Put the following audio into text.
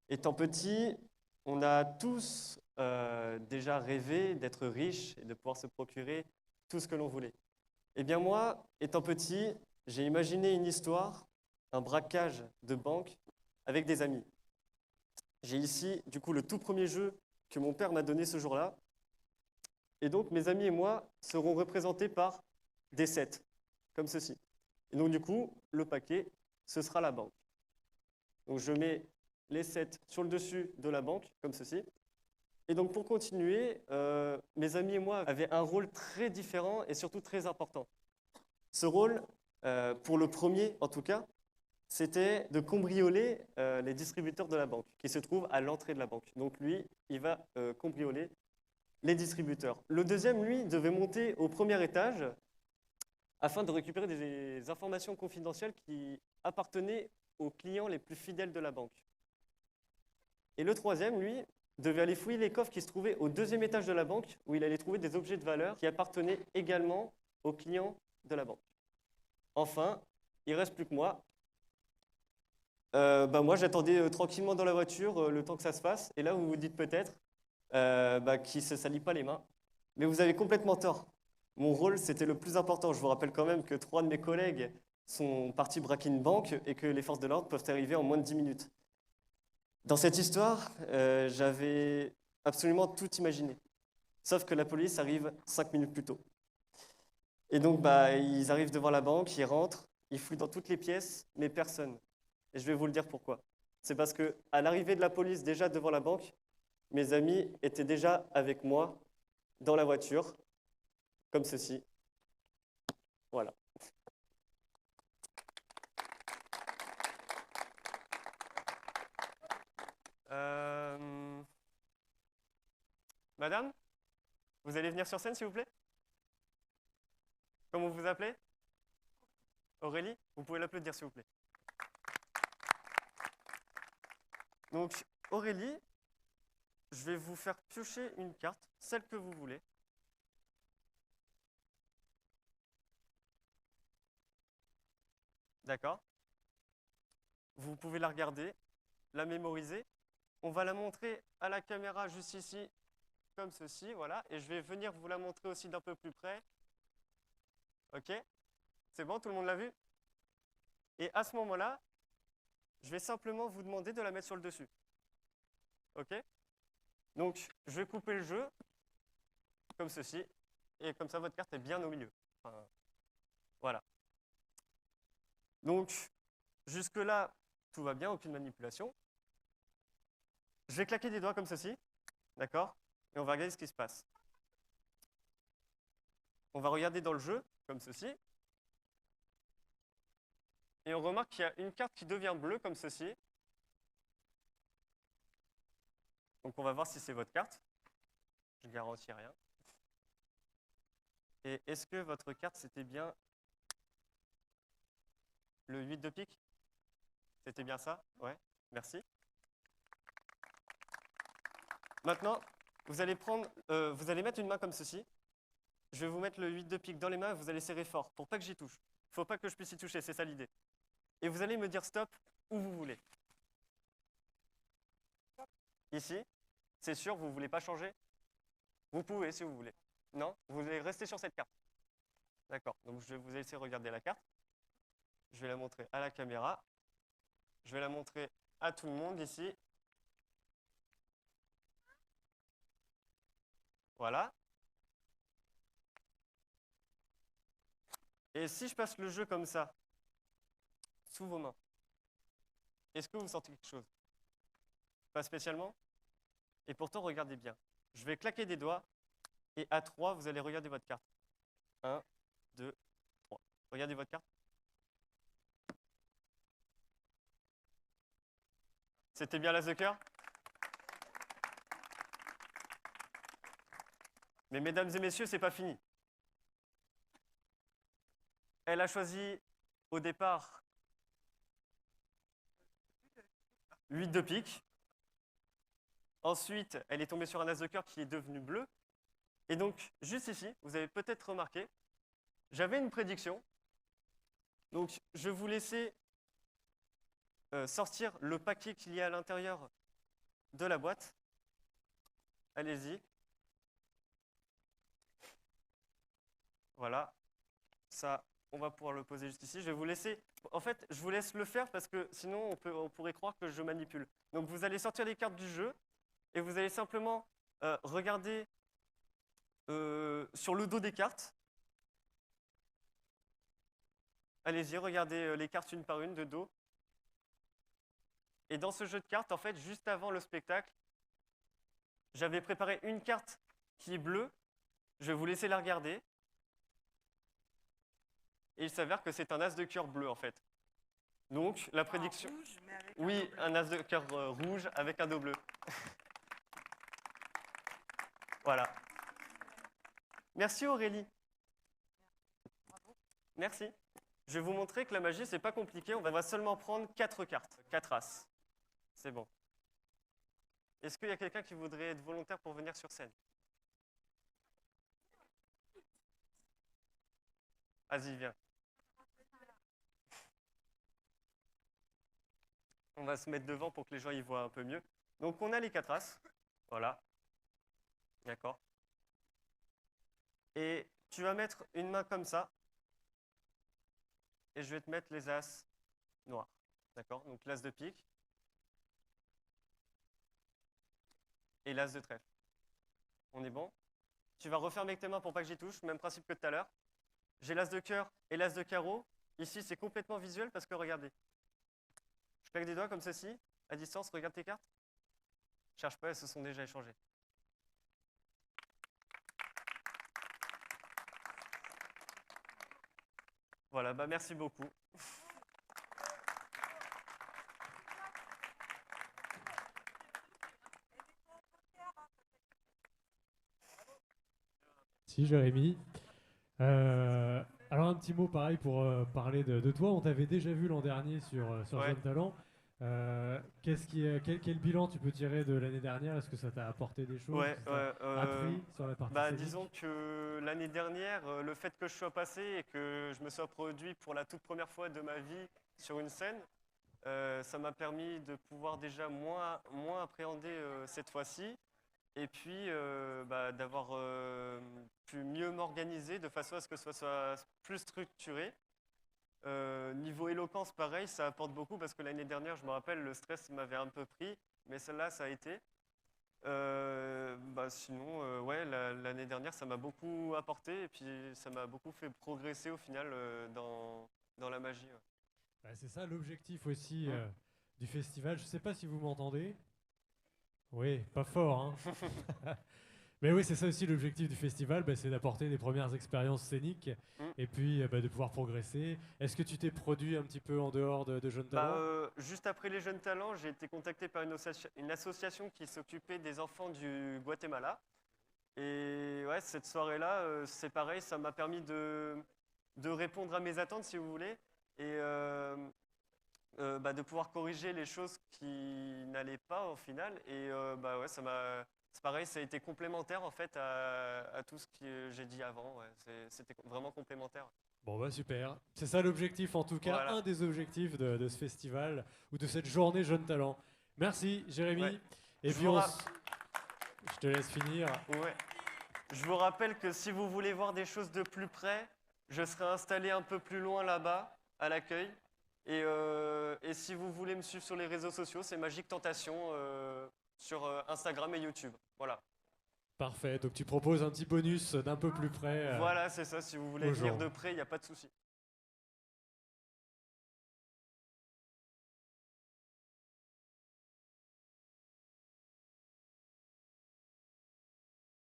Étant petit, on a tous déjà rêvé d'être riche et de pouvoir se procurer tout ce que l'on voulait. Eh bien moi, étant petit, j'ai imaginé une histoire, un braquage de banque avec des amis. J'ai ici, du coup, le tout premier jeu que mon père m'a donné ce jour-là. Et donc, mes amis et moi seront représentés par des sets, comme ceci. Et donc, du coup, le paquet, ce sera la banque. Donc, je mets les sets sur le dessus de la banque, comme ceci. Et donc, pour continuer, mes amis et moi avaient un rôle très différent et surtout très important. Ce rôle, pour le premier en tout cas, c'était de cambrioler les distributeurs de la banque, qui se trouvent à l'entrée de la banque. Donc lui, il va cambrioler les distributeurs. Le deuxième, lui, devait monter au premier étage afin de récupérer des informations confidentielles qui appartenaient aux clients les plus fidèles de la banque. Et le troisième, lui, devait aller fouiller les coffres qui se trouvaient au deuxième étage de la banque, où il allait trouver des objets de valeur qui appartenaient également aux clients de la banque. Enfin, il ne reste plus que moi. Moi, j'attendais tranquillement dans la voiture le temps que ça se fasse. Et là, vous vous dites peut-être qu'il ne se salit pas les mains. Mais vous avez complètement tort. Mon rôle, c'était le plus important. Je vous rappelle quand même que 3 de mes collègues sont partis braquer une banque et que les forces de l'ordre peuvent arriver en moins de 10 minutes. Dans cette histoire, j'avais absolument tout imaginé. Sauf que la police arrive 5 minutes plus tôt. Et donc, ils arrivent devant la banque, ils rentrent, ils fouillent dans toutes les pièces, mais personne. Et je vais vous le dire pourquoi. C'est parce que à l'arrivée de la police déjà devant la banque, mes amis étaient déjà avec moi dans la voiture, comme ceci. Voilà. Euh, Madame, vous allez venir sur scène, s'il vous plaît? Comment vous vous appelez? Aurélie? Vous pouvez l'applaudir, s'il vous plaît. Donc, Aurélie, je vais vous faire piocher une carte, celle que vous voulez. D'accord? Vous pouvez la regarder, la mémoriser. On va la montrer à la caméra juste ici, comme ceci, voilà. Et je vais venir vous la montrer aussi d'un peu plus près. OK? C'est bon, tout le monde l'a vu? Et à ce moment-là, je vais simplement vous demander de la mettre sur le dessus. OK? Donc, je vais couper le jeu, comme ceci. Et comme ça, votre carte est bien au milieu. Enfin, voilà. Donc, jusque-là, tout va bien, aucune manipulation. Je vais claquer des doigts comme ceci. D'accord? Et on va regarder ce qui se passe. On va regarder dans le jeu, comme ceci. Et on remarque qu'il y a une carte qui devient bleue, comme ceci. Donc on va voir si c'est votre carte. Je ne garantis rien. Et est-ce que votre carte, c'était bien le 8 de pique? C'était bien ça? Ouais, merci. Maintenant, vous allez mettre une main comme ceci. Je vais vous mettre le 8 de pique dans les mains et vous allez serrer fort pour pas que j'y touche. Il ne faut pas que je puisse y toucher, c'est ça l'idée. Et vous allez me dire stop où vous voulez. Ici, c'est sûr, vous ne voulez pas changer? Vous pouvez si vous voulez. Non? Vous voulez rester sur cette carte. D'accord, donc je vais vous laisser regarder la carte. Je vais la montrer à la caméra. Je vais la montrer à tout le monde ici. Voilà. Et si je passe le jeu comme ça, sous vos mains, est-ce que vous sentez quelque chose? Pas spécialement? Et pourtant, regardez bien. Je vais claquer des doigts et à 3, vous allez regarder votre carte. 1, 2, 3. Regardez votre carte. C'était bien l'as de cœur? Mais mesdames et messieurs, c'est pas fini. Elle a choisi au départ 8 de pique. Ensuite, elle est tombée sur un as de cœur qui est devenu bleu. Et donc, juste ici, vous avez peut-être remarqué, j'avais une prédiction. Donc, je vais vous laisser sortir le paquet qu'il y a à l'intérieur de la boîte. Allez-y. Voilà. Ça, on va pouvoir le poser juste ici. Je vais vous laisser. En fait, je vous laisse le faire parce que sinon, on pourrait croire que je manipule. Donc, vous allez sortir les cartes du jeu et vous allez simplement regarder sur le dos des cartes. Allez-y, regardez les cartes une par une de dos. Et dans ce jeu de cartes, en fait, juste avant le spectacle, j'avais préparé une carte qui est bleue. Je vais vous laisser la regarder. Et il s'avère que c'est un as de cœur bleu, en fait. Donc, la prédiction... Rouge, mais avec oui, dos bleu. un as de cœur rouge avec un dos bleu. Voilà. Merci Aurélie. Bravo. Merci. Je vais vous montrer que la magie, c'est pas compliqué. On va seulement prendre 4 cartes, 4 as. C'est bon. Est-ce qu'il y a quelqu'un qui voudrait être volontaire pour venir sur scène? Vas-y, viens. On va se mettre devant pour que les gens y voient un peu mieux. Donc, on a les 4 as. Voilà. D'accord. Et tu vas mettre une main comme ça. Et je vais te mettre les as noirs. D'accord? Donc, l'as de pique. Et l'as de trèfle. On est bon? Tu vas refermer avec tes mains pour pas que j'y touche. Même principe que tout à l'heure. J'ai l'as de cœur et l'as de carreau. Ici, c'est complètement visuel parce que regardez. Je claque des doigts comme ceci. À distance, regarde tes cartes. Cherche pas, elles se sont déjà échangées. Voilà, bah merci beaucoup. Si, Jérémy. Alors un petit mot pareil pour parler de toi. On t'avait déjà vu l'an dernier sur Ouais. Jeune Talent. Quel bilan tu peux tirer de l'année dernière? Est-ce que ça t'a apporté des choses? Ouais, Est-ce que ça t'a appris sur la partie bah, scénique? disons que l'année dernière, le fait que je sois passé et que je me sois produit pour la toute première fois de ma vie sur une scène, ça m'a permis de pouvoir déjà moins appréhender cette fois-ci. Et puis bah, d'avoir pu mieux m'organiser de façon à ce que ce soit plus structuré. Niveau éloquence, pareil, ça apporte beaucoup parce que l'année dernière, je me rappelle, le stress m'avait un peu pris, mais celle-là, ça a été. Bah, sinon, ouais, l'année dernière, ça m'a beaucoup apporté et puis ça m'a beaucoup fait progresser au final dans la magie. Ouais. Bah, c'est ça l'objectif aussi Mm. du festival. Je ne sais pas si vous m'entendez. Oui, pas fort, hein. Mais oui, c'est ça aussi l'objectif du festival, bah, c'est d'apporter des premières expériences scéniques Mm. et puis bah, de pouvoir progresser. Est-ce que tu t'es produit un petit peu en dehors de Jeunes Bah, Talents? juste après les Jeunes Talents, j'ai été contacté par une association qui s'occupait des enfants du Guatemala. Et ouais, cette soirée-là, c'est pareil, ça m'a permis de répondre à mes attentes, si vous voulez, et bah, de pouvoir corriger les choses qui n'allaient pas au final. Et bah, ouais, c'est pareil, ça a été complémentaire en fait à tout ce que j'ai dit avant. Ouais. C'était vraiment complémentaire. Bon bah super, c'est ça l'objectif en tout cas, Voilà. un des objectifs de ce festival ou de cette journée Jeunes Talents. Merci Ouais. Jérémy. Et Je puis vous ra- je te laisse finir. Ouais. Je vous rappelle que si vous voulez voir des choses de plus près, je serai installé un peu plus loin là-bas, à l'accueil. Et si vous voulez me suivre sur les réseaux sociaux, c'est Magique Tentation sur Instagram et YouTube. Voilà. Parfait, donc tu proposes un petit bonus d'un peu plus près Voilà, c'est ça. Si vous voulez aux venir gens. de près, il n'y a pas de souci.